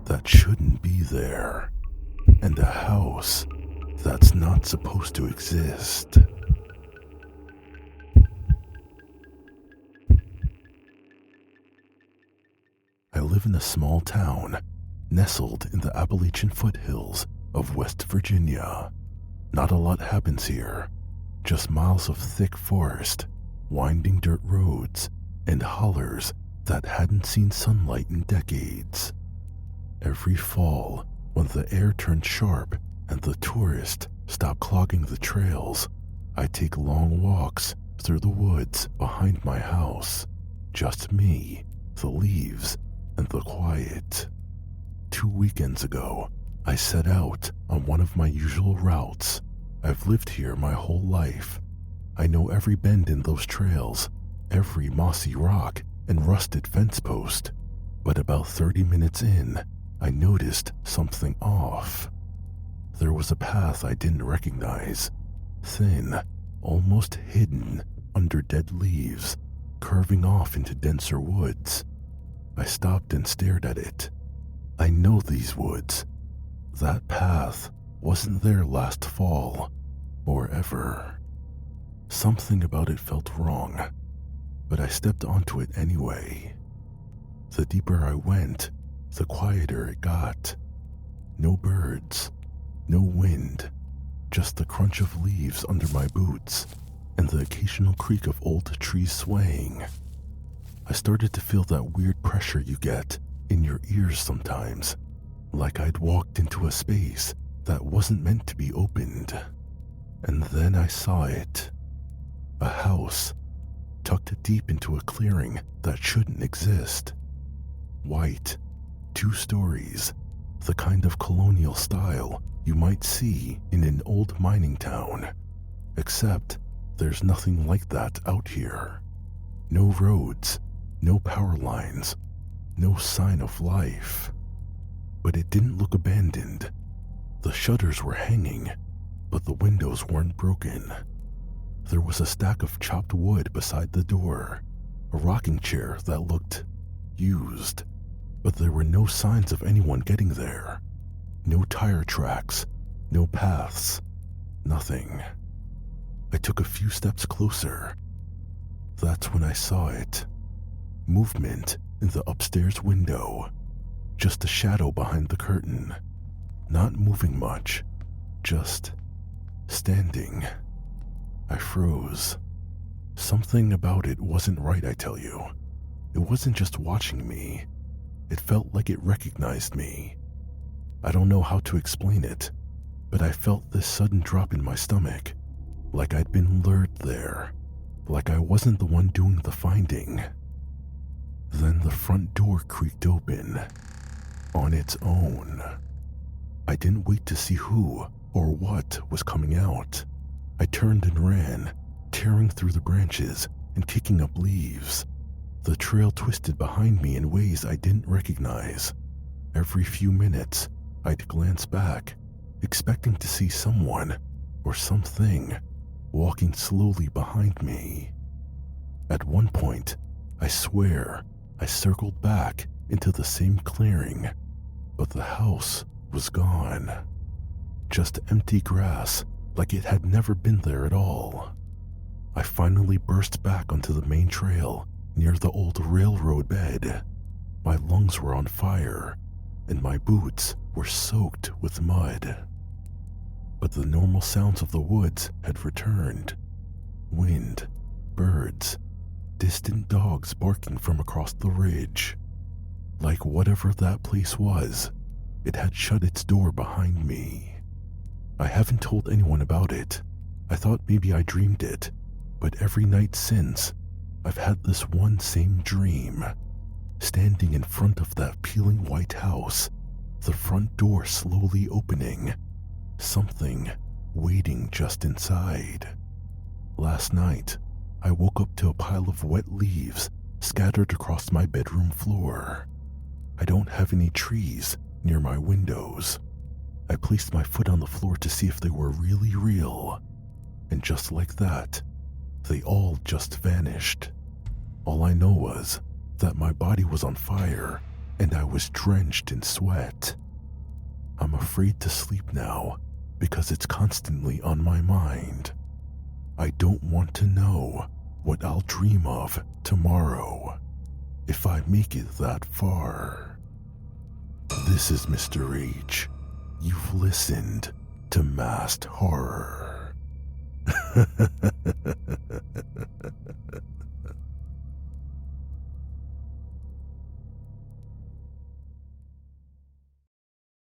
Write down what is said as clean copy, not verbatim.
that shouldn't be there, and a house that's not supposed to exist. I live in a small town nestled in the Appalachian foothills of West Virginia. Not a lot happens here, just miles of thick forest, winding dirt roads, and hollers that hadn't seen sunlight in decades. Every fall, when the air turns sharp and the tourists stop clogging the trails, I take long walks through the woods behind my house. Just me, the leaves, and the quiet. 2 weekends ago, I set out on one of my usual routes. I've lived here my whole life. I know every bend in those trails, every mossy rock and rusted fence post. But about 30 minutes in, I noticed something off. There was a path I didn't recognize, thin, almost hidden under dead leaves, curving off into denser woods. I stopped and stared at it. I know these woods. That path wasn't there last fall, or ever. Something about it felt wrong, but I stepped onto it anyway. The deeper I went, the quieter it got. No birds, no wind, just the crunch of leaves under my boots and the occasional creak of old trees swaying. I started to feel that weird pressure you get in your ears sometimes, like I'd walked into a space that wasn't meant to be opened. And then I saw it. A house, tucked deep into a clearing that shouldn't exist. White, 2 stories, the kind of colonial style you might see in an old mining town. Except there's nothing like that out here. No roads, no power lines, no sign of life. But it didn't look abandoned. The shutters were hanging, but the windows weren't broken. There was a stack of chopped wood beside the door, a rocking chair that looked used, but there were no signs of anyone getting there. No tire tracks, no paths, nothing. I took a few steps closer. That's when I saw it. Movement in the upstairs window. Just a shadow behind the curtain. Not moving much, just standing. I froze. Something about it wasn't right, I tell you. It wasn't just watching me. It felt like it recognized me. I don't know how to explain it, but I felt this sudden drop in my stomach, like I'd been lured there, like I wasn't the one doing the finding. Then the front door creaked open, on its own. I didn't wait to see who or what was coming out. I turned and ran, tearing through the branches and kicking up leaves. The trail twisted behind me in ways I didn't recognize. Every few minutes, I'd glance back, expecting to see someone or something walking slowly behind me. At one point, I swear, I circled back into the same clearing, but the house was gone. Just empty grass, like it had never been there at all. I finally burst back onto the main trail near the old railroad bed. My lungs were on fire, and my boots were soaked with mud. But the normal sounds of the woods had returned. Wind, birds, distant dogs barking from across the ridge. Like whatever that place was, it had shut its door behind me. I haven't told anyone about it. I thought maybe I dreamed it, but every night since, I've had this one same dream. Standing in front of that peeling white house, the front door slowly opening, something waiting just inside. Last night, I woke up to a pile of wet leaves scattered across my bedroom floor. I don't have any trees near my windows. I placed my foot on the floor to see if they were really real, and just like that, they all just vanished. All I know was that my body was on fire, and I was drenched in sweat. I'm afraid to sleep now because it's constantly on my mind. I don't want to know what I'll dream of tomorrow, if I make it that far. This is Mr. H. You've listened to Masked Horror.